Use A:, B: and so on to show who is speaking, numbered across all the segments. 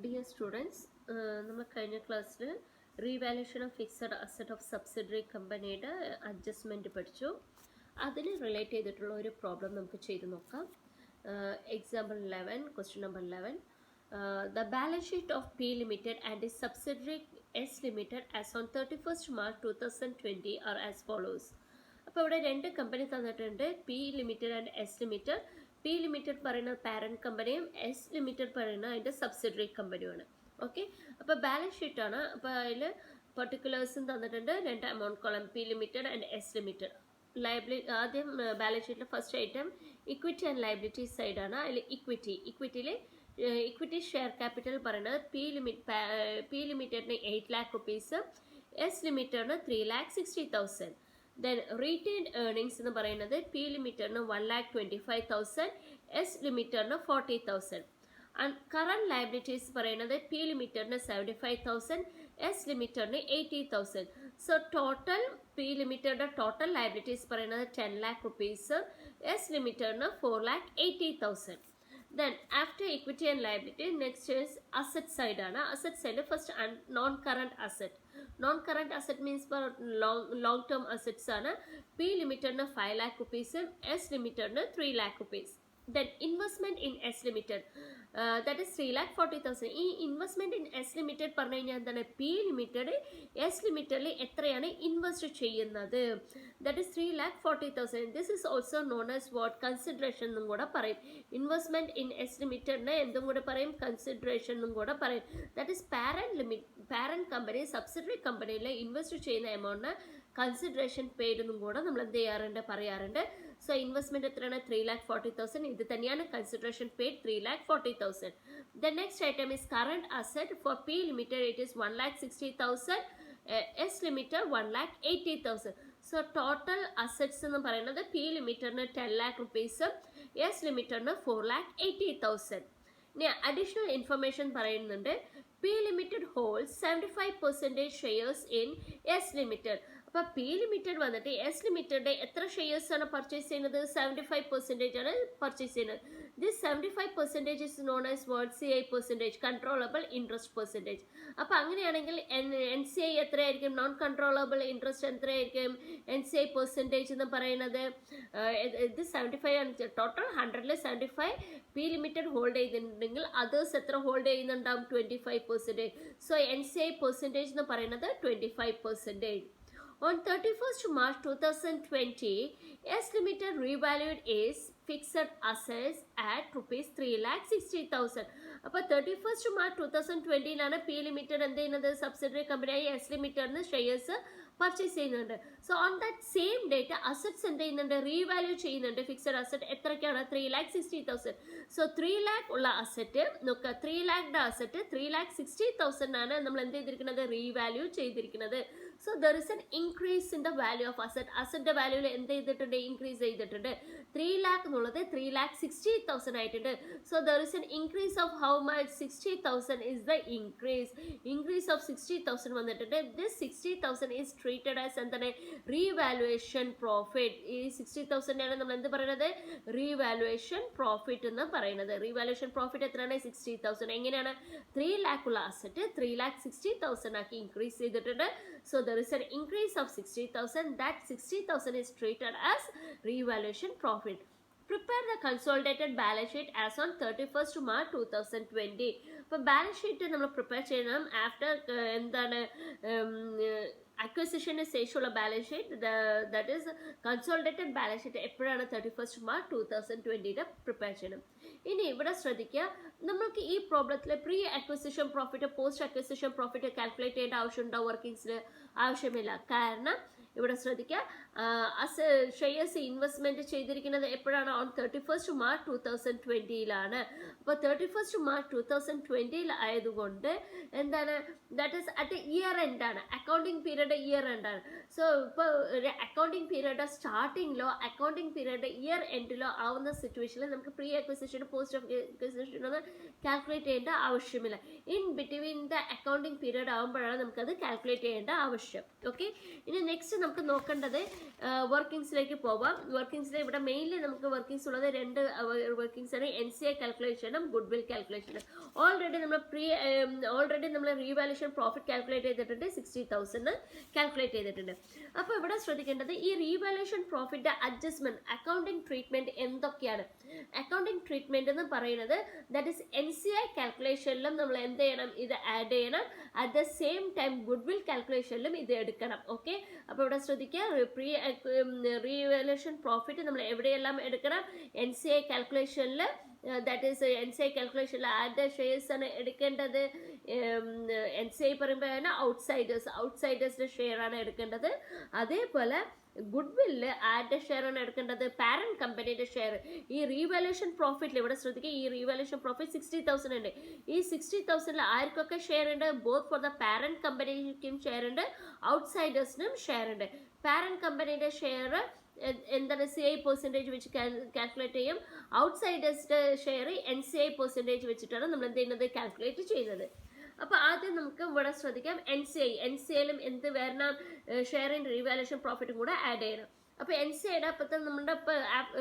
A: Dear students, നമ്മൾ കഴിഞ്ഞ ക്ലാസ്സിൽ revaluation of fixed asset of subsidiary കമ്പനിയുടെ അഡ്ജസ്റ്റ്മെൻറ്റ് പഠിച്ചു. അതിന് റിലേറ്റ് ചെയ്തിട്ടുള്ള ഒരു പ്രോബ്ലം നമുക്ക് ചെയ്ത് നോക്കാം. Example 11, question number 11. The balance sheet of P Limited and its subsidiary S Limited as on 31st March 2020 are as follows. അപ്പോൾ ഇവിടെ രണ്ട് കമ്പനി തന്നിട്ടുണ്ട്, P limited and S limited. P limited പറയുന്ന പാരൻറ്റ് കമ്പനിയും S limited പറയുന്ന അതിൻ്റെ subsidiary കമ്പനിയുമാണ്. Okay, അപ്പോൾ balance ഷീറ്റാണ്. അപ്പോൾ അതിൽ പെർട്ടിക്കുലേഴ്സും തന്നിട്ടുണ്ട്, രണ്ട് amount column P limited and S limited. ആദ്യം ബാലൻസ് ഷീറ്റിലെ first item equity and liability സൈഡാണ്. അതിൽ ഇക്വിറ്റി ഷെയർ ക്യാപിറ്റൽ പറയുന്നത് പി ലിമിറ്റഡിന് 8 lakh rupees, എസ് ലിമിറ്റഡിന് 3,60,000. ദെൻ റീറ്റെയിൻഡ് ഏർണിങ്സ് എന്ന് പറയുന്നത് പി ലിമിറ്റഡിന് 1,25,000, എസ് ലിമിറ്റഡിന് 40,000. ആൻഡ് കറണ്ട് ലയബിലിറ്റീസ് പറയുന്നത് പി ലിമിറ്റഡിന് 75,000, എസ് ലിമിറ്റഡിന് 80,000. സോ ടോട്ടൽ പി ലിമിറ്റഡിന്റെ ടോട്ടൽ ലയബിലിറ്റീസ് പറയുന്നത് 10 lakh rupees, എസ് ലിമിറ്റഡിന് 4,80,000. Then after equity and liability, next is asset side ആണ്. asset side first non-current asset. non-current asset means for long term assets ആണ്. P limited ന് 5 lakh rupees, S limited ന് 3 lakh rupees. Then investment in S limited, that is 3,40,000. ഈ investment in S limited പറഞ്ഞു കഴിഞ്ഞാൽ എന്താണ്, P limited S ലിമിറ്റഡിൽ എത്രയാണ് invest ചെയ്യുന്നത്, that is 3,40,000. This is also known as what, consideration എന്നും കൂടെ പറയും. ഇൻവെസ്റ്റ്മെന്റ് ഇൻ എസ് ലിമിറ്റഡിനെ എന്തും കൂടെ പറയും, കൺസിഡറേഷൻ എന്നും കൂടെ പറയും. That is parent company subsidiary കമ്പനിയിൽ ഇൻവെസ്റ്റ് ചെയ്യുന്ന എമൗണ്ടിന് കൺസിഡറേഷൻ പെയ്ഡ് എന്നും കൂടെ നമ്മൾ എന്ത് ചെയ്യാറുണ്ട്, പറയാറുണ്ട്. സോ ഇൻവെസ്റ്റ്മെന്റ് എത്രയാണ്, 3,40,000. ഇത് തന്നെയാണ് consideration paid, 3,40,000. The next item is current asset. For P Limited it is 1,60,000, S Limited 1,80,000. So total assets എന്ന് പറയുന്നത് പി ലിമിറ്റഡിന് 10 lakh rupees, എസ് ലിമിറ്റഡിന് 4,80,000. ഇനി അഡീഷണൽ ഇൻഫർമേഷൻ പറയുന്നുണ്ട്, P limited hold 75% shares in S limited. അപ്പോൾ P limited വന്നിട്ട് S limited എത്ര shares ആണ് പർച്ചേസ് ചെയ്യുന്നത്, 75% ആണ് പർച്ചേസ് ചെയ്യുന്നത്. This 75% is known as what, CI percentage, controllable interest percentage. അപ്പോൾ അങ്ങനെയാണെങ്കിൽ NCI എത്രയായിരിക്കും, നോൺ കൺട്രോളബിൾ ഇൻട്രസ്റ്റ് എത്രയായിരിക്കും, NCI പെർസെൻറ്റേജ് എന്ന് പറയുന്നത് ഇത് 75 ആണ്. ടോട്ടൽ 100ൽ 75 പി ലിമിറ്റഡ് ഹോൾഡ് ചെയ്തിട്ടുണ്ടെങ്കിൽ അതേഴ്സ് എത്ര ഹോൾഡ് ചെയ്യുന്നുണ്ടാവും, 25%. സോ NCI പെർസെൻറ്റേജ് എന്ന് പറയുന്നത് 25%. On 31st March 2020, S Limited revalued its fixed assets at rupees 3,60,000. അപ്പോൾ 31st March 2020 പി ലിമിറ്റഡ് എന്ത് ചെയ്യുന്നത്, സബ്സിഡറി കമ്പനിയായി എസ് ലിമിറ്റഡിന് ഷെയർസ് പർച്ചേസ് ചെയ്യുന്നുണ്ട്. So on that same date assets എന്ത് ചെയ്യുന്നുണ്ട്, റീവാല്യൂ ചെയ്യുന്നുണ്ട്. ഫിക്സഡ് അസറ്റ് എത്രയ്ക്കാണ്, 3,60,000. സോ 3 lakh ഉള്ള അസറ്റ് നോക്കുക, 3 lakh അസറ്റ് 3,60,000 ആണ് നമ്മൾ എന്ത് ചെയ്തിരിക്കുന്നത്, റീവാല്യൂ ചെയ്തിരിക്കുന്നത്. So there is an increase in the value of asset. അസറ്റിന്റെ വാല്യൂവിൽ എന്ത് ചെയ്തിട്ടുണ്ട്, ഇൻക്രീസ് ചെയ്തിട്ടുണ്ട്. 3 lakh എന്നുള്ളത് 3,60,000 ആയിട്ടുണ്ട്. So there is an increase of how much, 60,000 is the increase of 60,000 വന്നിട്ടുണ്ട്. ദിസ് 60,000 ഈസ് ട്രീറ്റഡ് ആസ് എന്താണ്, റീവാലുവേഷൻ പ്രോഫിറ്റ്. ഈ 60,000 ആണ് നമ്മൾ എന്ത് പറയുന്നത്, റീവാലുവേഷൻ പ്രോഫിറ്റ് എന്ന് പറയുന്നത്. റീവാലുവേഷൻ പ്രോഫിറ്റ് എത്രയാണ്, 60,000. എങ്ങനെയാണ്, 3 lakh ഉള്ള അസറ്റ് 3,60,000 ആക്കി ഇൻക്രീസ് ചെയ്തിട്ടുണ്ട്. So there is an increase of 60,000. That 60,000 is treated as revaluation profit. Prepare the consolidated balance sheet as on 31st March 2020. അപ്പോൾ ബാലൻസ് ഷീറ്റ് നമ്മൾ പ്രിപ്പയർ ചെയ്യണം ആഫ്റ്റർ എന്താണ്, അക്വിസിഷന് ശേഷമുള്ള balance sheet, that is consolidated balance sheet എപ്പോഴാണ്, 31st March 2020 prepare ചെയ്യണം. ഇനി ഇവിടെ ശ്രദ്ധിക്കുക, നമുക്ക് ഈ പ്രോബ്ലത്തിൽ pre acquisition profit post acquisition profit calculate ചെയ്യേണ്ട ആവശ്യമുണ്ടോ, വർക്കിങ്സിൽ ആവശ്യമില്ല. കാരണം ഇവിടെ ശ്രദ്ധിക്കുക, ഷെയർസ് ഇൻവെസ്റ്റ്മെന്റ് ചെയ്തിരിക്കുന്നത് എപ്പോഴാണ്, ഓൺ 31st March 2020. അപ്പോൾ 31st March 2020 ആയതുകൊണ്ട് എന്താണ്, that is at year end ആണ്, അക്കൗണ്ടിങ് പീരീഡ് ഇയർ എൻഡ് ആണ്. സോ ഇപ്പോൾ ഒരു അക്കൗണ്ടിങ് പീരീഡ് സ്റ്റാർട്ടിങ്ങിലോ അക്കൗണ്ടിങ് പീരീഡ് ഇയർ എൻഡിലോ ആവുന്ന സിറ്റുവേഷനിൽ നമുക്ക് പ്രീ അക്വിസിഷൻ പോസ്റ്റ് അക്വിസിഷൻ ഒന്ന് കാൽക്കുലേറ്റ് ചെയ്യേണ്ട ആവശ്യമില്ല. In between the accounting period ആകുമ്പോഴാണ് നമുക്കത് കാൽക്കുലേറ്റ് ചെയ്യേണ്ട ആവശ്യം. ഓക്കെ, ഇനി നെക്സ്റ്റ് നമുക്ക് നോക്കേണ്ടത് വർക്കിങ്സിലേക്ക് പോവാം. വർക്കിങ്സിൽ ഇവിടെ മെയിൻലി നമുക്ക് വർക്കിങ്സ് ഉള്ളത് രണ്ട് വർക്കിങ്സ് ആണ്, NCI കാൽക്കുലേഷനും ഗുഡ് വിൽ കാൽക്കുലേഷനും. ഓൾറെഡി നമ്മൾ റീവാലുവേഷൻ പ്രോഫിറ്റ് കാൽക്കുലേറ്റ് ചെയ്തിട്ടുണ്ട്, 60,000 കാൽക്കുലേറ്റ് ചെയ്തിട്ടുണ്ട്. അപ്പോൾ ഇവിടെ ശ്രദ്ധിക്കേണ്ടത് ഈ revaluation profit adjustment accounting treatment എന്തൊക്കെയാണ്. അക്കൗണ്ടിങ് ട്രീറ്റ്മെന്റ് എന്ന് പറയുന്നത് ദാറ്റ് ഈസ് NCI കാൽക്കുലേഷനിലും നമ്മൾ എന്ത് ചെയ്യണം, ഇത് ആഡ് ചെയ്യണം. At the same time goodwill കാൽക്കുലേഷനിലും ഇത് എടുക്കണം. ഓക്കെ, അപ്പോൾ ഇവിടെ ശ്രദ്ധിക്കുക, റീവാലുവേഷൻ പ്രോഫിറ്റ് നമ്മൾ എവിടെയെല്ലാം എടുക്കണം, NCI കാൽക്കുലേഷനിൽ, ദാറ്റ് ഈസ് NCI കാൽക്കുലേഷനിൽ ആരുടെ ഷെയർസ് ആണ് എടുക്കേണ്ടത്. NCI പറയുമ്പോൾ ഔട്ട്സൈഡേഴ്സിന്റെ ഷെയർ ആണ് എടുക്കേണ്ടത്. അതേപോലെ ഗുഡ് വില്ല് ആരുടെ ഷെയർ ആണ് എടുക്കേണ്ടത്, പാരന്റ് കമ്പനിയുടെ ഷെയർ. ഈ റീവാലുവേഷൻ പ്രോഫിറ്റിൽ ഇവിടെ ശ്രദ്ധിക്കുക, ഈ റീവാലുവേഷൻ പ്രോഫിറ്റ് 60,000 ഉണ്ട്. ഈ 60,000 ആർക്കൊക്കെ ഷെയർ ഉണ്ട്, ബോത്ത് ഫോർ ദ പാരന്റ് കമ്പനിക്കും ഷെയർ ഉണ്ട്, ഔട്ട്സൈഡേഴ്സിനും ഷെയർ ഉണ്ട്. പാരന്റ് കമ്പനിയുടെ ഷെയർ എന്താണ്, CI പെർസെൻറ്റേജ് വെച്ച് കാൽക്കുലേറ്റ് ചെയ്യും. ഔട്ട്സൈഡേഴ്സിന്റെ ഷെയർ NCI പെർസെൻറ്റേജ് വെച്ചിട്ടാണ് നമ്മൾ എന്ത് ചെയ്യുന്നത്, കാൽക്കുലേറ്റ് ചെയ്യുന്നത്. അപ്പോൾ ആദ്യം നമുക്ക് ഇവിടെ ശ്രദ്ധിക്കാം, NCIയിലും എന്ത് വരണം, ഷെയർ ഇൻ റീവാലുവേഷൻ പ്രോഫിറ്റും കൂടെ ആഡ് ചെയ്യണം. അപ്പോൾ NCIയുടെ അപ്പോഴത്തെ നമ്മുടെ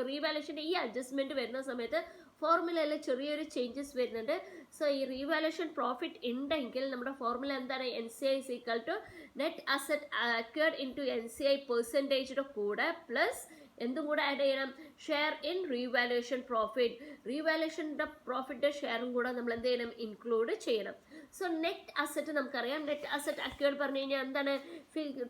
A: റീവാലുവേഷൻ്റെ ഈ അഡ്ജസ്റ്റ്മെന്റ് വരുന്ന സമയത്ത് ഫോർമുലയിൽ ചെറിയൊരു ചേഞ്ചസ് വരുന്നുണ്ട്. സോ ഈ റീവാലുവേഷൻ പ്രോഫിറ്റ് ഉണ്ടെങ്കിൽ നമ്മുടെ ഫോർമുല എന്താണ്, NCI is equal to net asset acquired into NCI പെർസെൻറ്റേജിയുടെ കൂടെ പ്ലസ് എന്തും കൂടെ ആഡ് ചെയ്യണം, ഷെയർ ഇൻ റീവാലുവേഷൻ പ്രോഫിറ്റ്. റീവാലുവേഷൻ്റെ പ്രോഫിറ്റ് ഷെയറും കൂടെ നമ്മൾ എന്ത് ചെയ്യണം, ഇൻക്ലൂഡ് ചെയ്യണം. സോ നെറ്റ് അസറ്റ് നമുക്കറിയാം, നെറ്റ് അസറ്റ് അക്വേർഡ് പറഞ്ഞു കഴിഞ്ഞാൽ എന്താണ്,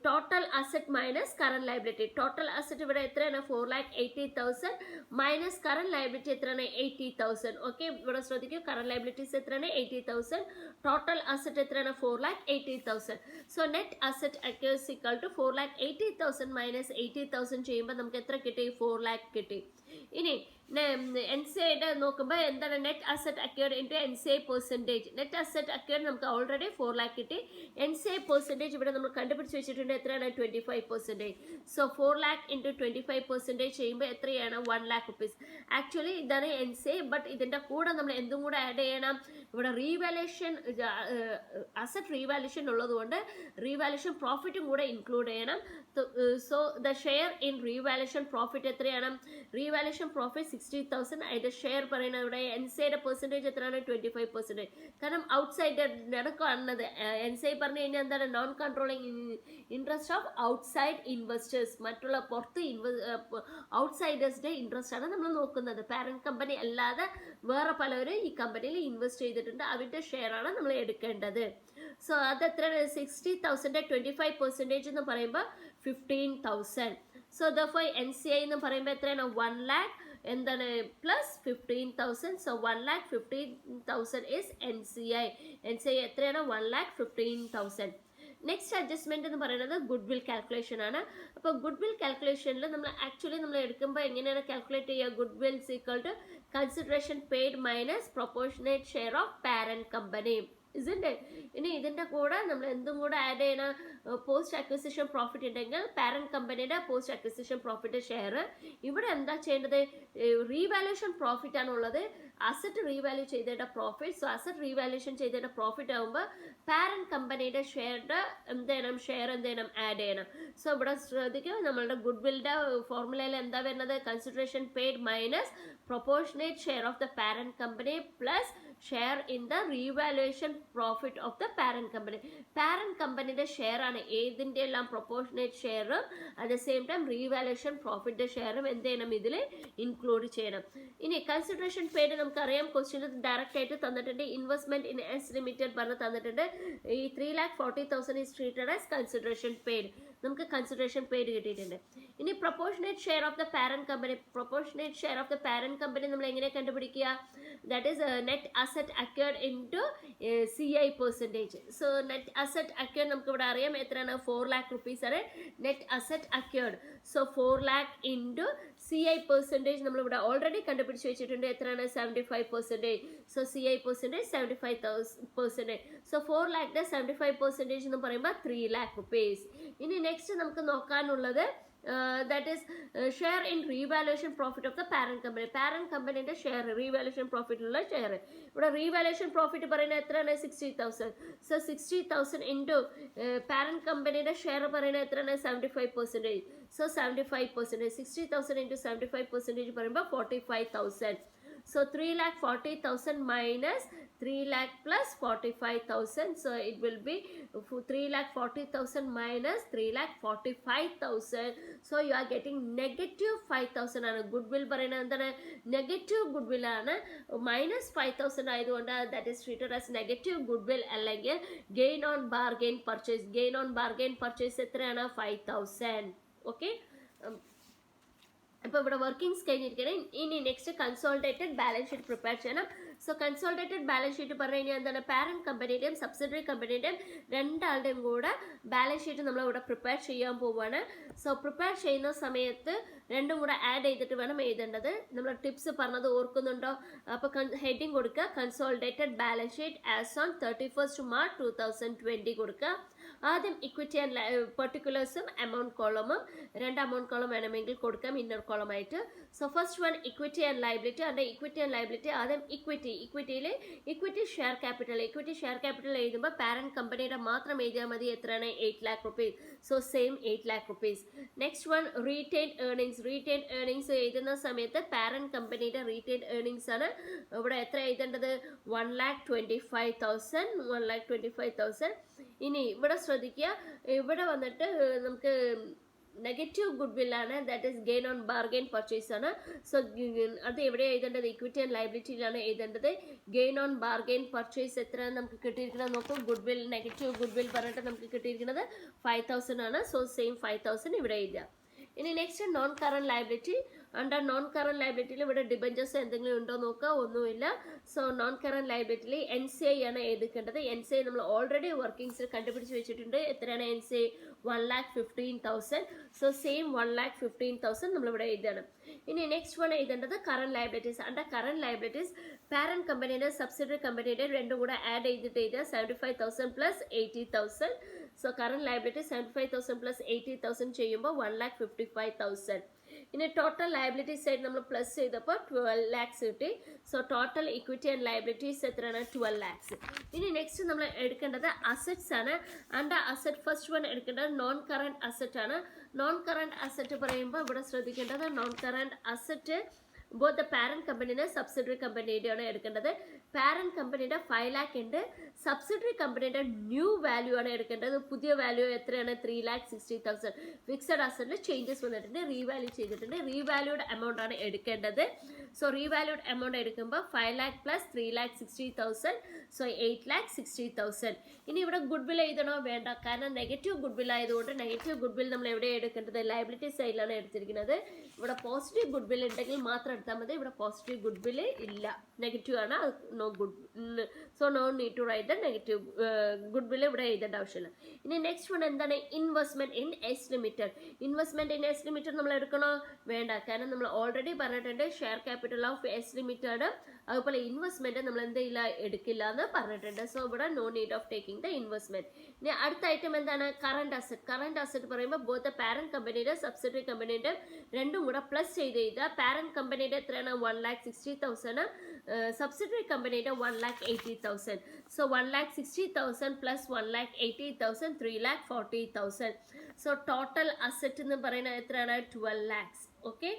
A: total asset minus current liability. Total asset ഇവിടെ എത്രയാണ്, 4,80,000 മൈനസ് കറന്റ് ലയബിലിറ്റി എത്രയാണ്, 80,000. ഓക്കെ, ഇവിടെ ശ്രദ്ധിക്കുക, കറന്റ് ലയബിലിറ്റീസ് എത്രയാണ്, 80,000. ടോട്ടൽ അസറ്റ് എത്രയാണ്, 4,80,000. So net asset acquired equal to 4,80,000 minus 80,000 ചെയ്യുമ്പോൾ നമുക്ക് എത്ര കിട്ടി, 4 lakh കിട്ടി. ഇനി NCIയുടെ നോക്കുമ്പോൾ എന്താണ്, net asset acquired into NCI percentage. Net asset acquired നമുക്ക് ഓൾറെഡി 4 lakh കിട്ടി. NCI പെർസെൻറ്റേജ് ഇവിടെ നമ്മൾ കണ്ടുപിടിച്ച് വെച്ചിട്ടുണ്ട്, എത്രയാണ്, 25%. സോ 4 lakh ഇൻറ്റു 25% ചെയ്യുമ്പോൾ എത്രയാണ്, 1 lakh rupees. ആക്ച്വലി ഇതാണ് NCI, ബട്ട് ഇതിൻ്റെ കൂടെ നമ്മൾ എന്തും കൂടെ ആഡ് ചെയ്യണം, ഇവിടെ റീവാലുവേഷൻ അസറ്റ് റീവാലുവേഷൻ ഉള്ളതുകൊണ്ട് റീവാലുവേഷൻ പ്രോഫിറ്റും കൂടെ ഇൻക്ലൂഡ് ചെയ്യണം. So the share in revaluation profit എത്രയാണ്, റീവാലുവേഷൻ പ്രോഫിറ്റ് 60,000. അതിന്റെ ഷെയർ പറയുന്നത് ഇവിടെ NCIയുടെ പെർസെൻറ്റേജ് എത്രയാണ്, 25%. കാരണം ഔട്ട്സൈഡാണ് കാണുന്നത്. NCI പറഞ്ഞു കഴിഞ്ഞാൽ എന്താണ്, non controlling interest of outside investors. മറ്റുള്ള പുറത്ത് ഔട്ട്സൈഡേഴ്സിന്റെ ഇൻട്രസ്റ്റ് ആണ് നമ്മൾ നോക്കുന്നത്. പാരന്റ് കമ്പനി അല്ലാതെ വേറെ പലരും ഈ കമ്പനിയിൽ ഇൻവെസ്റ്റ് ചെയ്തിട്ടുണ്ട്, അവരുടെ ഷെയർ ആണ് നമ്മൾ എടുക്കേണ്ടത്. സോ അത് എത്രയാണ്, 60,000 25% എന്ന് പറയുമ്പോൾ 15,000. സോ ദഫോർ NCI എന്ന് പറയുമ്പോൾ എത്രയാണ്, 1 lakh എന്താണ് plus 15,000. So 1,15,000 is NCI. NCI എത്രയാണ്, 1,15,000. നെക്സ്റ്റ് അഡ്ജസ്റ്റ്മെന്റ് എന്ന് പറയുന്നത് ഗുഡ് വിൽ കാൽക്കുലേഷൻ ആണ്. അപ്പോൾ ഗുഡ് വിൽ കാൽക്കുലേഷനിൽ നമ്മൾ എടുക്കുമ്പോൾ എങ്ങനെയാണ് കാൽക്കുലേറ്റ് ചെയ്യുക, goodwill equal to consideration paid minus proportionate share of parent company. ഇസിൻ്റെ ഇനി ഇതിൻ്റെ കൂടെ നമ്മൾ എന്തും കൂടെ ആഡ് ചെയ്യണം, പോസ്റ്റ് അക്വിസിഷൻ പ്രോഫിറ്റ് ഉണ്ടെങ്കിൽ പാരന്റ് കമ്പനിയുടെ പോസ്റ്റ് അക്വിസിഷൻ പ്രോഫിറ്റ് ഷെയർ. ഇവിടെ എന്താ ചെയ്യേണ്ടത്, റീവാലുവേഷൻ പ്രോഫിറ്റ് ആണുള്ളത്, അസറ്റ് റീവാല്യൂ ചെയ്തതിൻ്റെ പ്രോഫിറ്റ്. സോ അസറ്റ് റീവാലുവേഷൻ ചെയ്തതിൻ്റെ പ്രോഫിറ്റ് ആകുമ്പോൾ പാരന്റ് കമ്പനിയുടെ ഷെയറുടെ ഷെയർ ആഡ് ചെയ്യണം. സോ ഇവിടെ ശ്രദ്ധിക്കുക, നമ്മളുടെ ഗുഡ് വില്ലിൻ്റെ ഫോർമുലയിൽ എന്താ വരുന്നത്, consideration paid minus proportionate share of the parent company plus share in the revaluation profit of the parent company. Parent കമ്പനിയുടെ ഷെയർ ആണ് ഏതിൻ്റെ എല്ലാം പ്രൊപ്പോർഷനേറ്റ് ഷെയറും at the same time revaluation പ്രോഫിറ്റിന്റെ ഷെയറും എന്ത് ചെയ്യണം, ഇതിൽ ഇൻക്ലൂഡ് ചെയ്യണം. ഇനി കൺസിഡറേഷൻ പെയ്ഡ് നമുക്കറിയാം, ക്വസ്റ്റ്യൻ ഡയറക്റ്റ് ആയിട്ട് തന്നിട്ടുണ്ട്, ഇൻവെസ്റ്റ്മെന്റ് ഇൻ എസ് ലിമിറ്റഡ് പറഞ്ഞ് തന്നിട്ടുണ്ട്. ഈ 3,40,000 is treated as consideration paid. നമുക്ക് കൺസിഡറേഷൻ പെയ്ഡ് കിട്ടിയിട്ടുണ്ട്. ഇനി proportionate share of the parent company. Proportionate share of the parent company നമ്മൾ എങ്ങനെ കണ്ടുപിടിക്കുക, that is net asset acquired into CI percentage. So net asset acquired നമുക്ക് ഇവിടെ അറിയാം എത്രയാണ്, 4 lakh rupees ആണ് net asset acquired. So 4 lakh into CI percentage നമ്മളിവിടെ already കണ്ടുപിടിച്ച് വെച്ചിട്ടുണ്ട്, എത്രയാണ്, 75%. So CI percentage 75%. So 4 lakh 75% എന്ന് പറയുമ്പോൾ 3 lakh rupees. ഇനി നെക്സ്റ്റ് നമുക്ക് നോക്കാനുള്ളത് that is share in revaluation profit of the parent company. Parent company share revaluation profit ഉള്ള share. ഇവിടെ revaluation profit പറയുന്നത് എത്രയാണ്? 60,000. So 60,000 into parent companyയുടെ share പറയുന്നത് എത്രയാണ്? 75%. So 75%. 60,000 into 75% പറയുമ്പോൾ 45,000. So 3,40,000 minus 3 lakh plus 45,000. So it will be 3,40,000 minus 3,45,000. So you are getting negative 5,000 ആണ്. Goodwill പറയുന്നത് എന്താണ്? നെഗറ്റീവ് ഗുഡ്വിൽ ആണ്. മൈനസ് 5,000 ആയതുകൊണ്ട് that is treated as negative goodwill അല്ലെങ്കിൽ gain on bargain purchase. Gain on bargain purchase എത്രയാണ്? 5,000. Okay, അപ്പോൾ ഇവിടെ workings കഴിഞ്ഞിരിക്കണം. ഇനി next consolidated balance sheet prepare ചെയ്യണം. സോ കൺസോളിഡേറ്റഡ് ബാലൻസ് ഷീറ്റ് പറഞ്ഞു കഴിഞ്ഞാൽ എന്താണ്? പാരന്റ് കമ്പനിയുടെയും സബ്സിഡറി കമ്പനിയുടെയും രണ്ടാളുടെയും കൂടെ ബാലൻസ് ഷീറ്റ് നമ്മൾ ഇവിടെ പ്രിപ്പയർ ചെയ്യാൻ പോവുകയാണ്. സോ പ്രിപ്പയർ ചെയ്യുന്ന സമയത്ത് രണ്ടും കൂടെ ആഡ് ചെയ്തിട്ട് വേണം എഴുതേണ്ടത്. നമ്മൾ ടിപ്സ് പറഞ്ഞത് ഓർക്കുന്നുണ്ടോ? അപ്പോൾ ഹെഡിങ് കൊടുക്കുക, consolidated balance sheet as on 31st March 2020 കൊടുക്കുക. ആദ്യം ഇക്വിറ്റി ആൻഡ് പെർട്ടിക്കുലേഴ്സും എമൗണ്ട് കോളമും, രണ്ട് എമൗണ്ട് കോളം വേണമെങ്കിൽ കൊടുക്കാം ഇന്നർ കോളമായിട്ട്. So first one equity and liability. അതിൻ്റെ ഇക്വിറ്റി ആൻഡ് ലയബിലിറ്റി ആദ്യം ഇക്വിറ്റിയിൽ ഇക്വിറ്റി ഷെയർ ക്യാപിറ്റൽ എഴുതുമ്പോൾ പാരന്റ് കമ്പനിയുടെ മാത്രം എഴുതിയാൽ മതി. എത്രയാണ്? 8 lakh rupees. So same 8 lakh rupees. Next one retain earnings എഴുതുന്ന സമയത്ത് പാരന്റ് കമ്പനിയുടെ റീറ്റെയിൻ ഏർണിങ്സ് ആണ് ഇവിടെ എത്ര എഴുതേണ്ടത്? 1,25,000. ഇനി ഇവിടെ ശ്രദ്ധിക്കുക, ഇവിടെ വന്നിട്ട് നമുക്ക് നെഗറ്റീവ് ഗുഡ്വില്ലാണ്, that is gain on bargain purchase ആണ്. സോ അത് എവിടെ എഴുതേണ്ടത്? ഇക്വിറ്റി ആൻഡ് ലയബിലിറ്റിയിലാണ് എഴുതേണ്ടത്. ഗെയിൻ ഓൺ ബാർഗെയിൻ പർച്ചേസ് എത്രയാണ് നമുക്ക് കിട്ടിയിരിക്കുന്നത് നോക്കും. ഗുഡ്വിൽ, നെഗറ്റീവ് ഗുഡ്വിൽ പറഞ്ഞിട്ട് നമുക്ക് കിട്ടിയിരിക്കുന്നത് 5,000 ആണ്. സോ സെയിം 5,000 ഇവിടെ എഴുതുക. ഇനി next non current liability. Under non current ലയബിലിറ്റിയിൽ ഇവിടെ ഡിബഞ്ചേഴ്സ് എന്തെങ്കിലും ഉണ്ടോ നോക്കുക, ഒന്നുമില്ല. സോ നോൺ കറന്റ് ലയബിലിറ്റിയിൽ NCI ആണ് എഴുതിക്കേണ്ടത്. NCI നമ്മൾ ഓൾറെഡി വർക്കിംഗ്സിൽ കണ്ടുപിടിച്ച് വെച്ചിട്ടുണ്ട്. എത്രയാണ് NCI? 1,15,000. സോ സെയിം 1,15,000 നമ്മളിവിടെ എഴുതണം. ഇനി നെക്സ്റ്റ് വൺ എഴുതേണ്ടത് current liabilities. Under current liabilities parent കമ്പനിയുടെ സബ്സിഡറി കമ്പനിയുടെ രണ്ടും കൂടെ ആഡ് ചെയ്തിട്ട് എഴുതുക. 75,000 plus 80,000. So current liability 75,000 plus 80,000 ചെയ്യുമ്പോൾ 1,55,000. ഇനി ടോട്ടൽ ലയബിലിറ്റി സൈഡ് നമ്മൾ പ്ലസ് ചെയ്തപ്പോൾ 12 lakhs കിട്ടി. So total equity and liabilities എത്രയാണ്? 12 lakhs. ഇനി നെക്സ്റ്റ് നമ്മൾ എടുക്കേണ്ടത് അസറ്റ്സ് ആണ്. അണ്ടർ അസറ്റ് ഫസ്റ്റ് വൺ എടുക്കേണ്ടത് നോൺ കറന്റ് അസറ്റ് ആണ്. നോൺ കറന്റ് അസറ്റ് പറയുമ്പോൾ ഇവിടെ ശ്രദ്ധിക്കേണ്ടത് non current asset both the parent കമ്പനിയുടെ സബ്സിഡറി കമ്പനിയുടെയാണ് എടുക്കേണ്ടത്. പാരന്റ് കമ്പനിയുടെ 5 lakh ഉണ്ട്. സബ്സിഡറി കമ്പനിയുടെ ന്യൂ വാല്യൂ ആണ് എടുക്കേണ്ടത്. പുതിയ വാല്യൂ എത്രയാണ്? 3,60,000. ഫിക്സഡ് അസറ്റിൽ ചേഞ്ചസ് വന്നിട്ടുണ്ട്, റീവാല്യൂ ചെയ്തിട്ടുണ്ട്. റീവാല്യൂഡ് എമൗണ്ട് ആണ് എടുക്കേണ്ടത്. സോ റീവാല്യൂഡ് എമൗണ്ട് എടുക്കുമ്പോൾ 5 lakh പ്ലസ് 3,60,000. സോ 8,60,000. ഇനി ഇവിടെ ഗുഡ്വിൽ എഴുതണോ? വേണ്ട, കാരണം നെഗറ്റീവ് ഗുഡ്വിൽ ആയതുകൊണ്ട് നെഗറ്റീവ് ഗുഡ്വിൽ നമ്മൾ എവിടെ എടുക്കേണ്ടത്? ലയബിലിറ്റി സൈഡിലാണ് എടുത്തിരിക്കുന്നത്. ഇവിടെ പോസിറ്റീവ് ഗുഡ്വിൽ ഉണ്ടെങ്കിൽ മാത്രം എടുത്താൽ മതി. ഇവിടെ പോസിറ്റീവ് ഗുഡ്വിൽ ഇല്ല, നെഗറ്റീവ് ആണ്. No good, so no need to write the negative goodwill ഇവിടെ എഴുതേണ്ട ആവശ്യമില്ല. ഇനി നെക്സ്റ്റ് വൺ എന്താണ്? Investment in S limited. Investment in S limited നമ്മൾ എടുക്കണോ? വേണ്ട, കാരണം നമ്മൾ ഓൾറെഡി പറഞ്ഞിട്ടുണ്ട് share capital of S limited. അതുപോലെ ഇൻവെസ്റ്റ്മെന്റ് നമ്മൾ എന്തെയില്ല, എടുക്കില്ല എന്ന് പറഞ്ഞിട്ടുണ്ട്. സോ ഇവിടെ no need of taking the investment. ഇനി അടുത്ത ഐറ്റം എന്താണ്? Current asset. കറന്റ് അസറ്റ് പറയുമ്പോൾ ബോത്ത് ദ പാരന്റ് കമ്പനിയുടെ സബ്സിഡറി കമ്പനിയുടെ രണ്ടും കൂടെ പ്ലസ് ചെയ്ത് എഴുതുക. പാരന്റ് കമ്പനിയുടെ എത്രയാണ്? 1,60,000. സബ്സിഡറി കമ്പനിയുടെ 1,80,000. So 1,60,000 plus 1,80,000 3,40,000. So total asset എന്ന് പറയുന്നത് എത്രയാണ്? 12 lakhs. ഓക്കെ.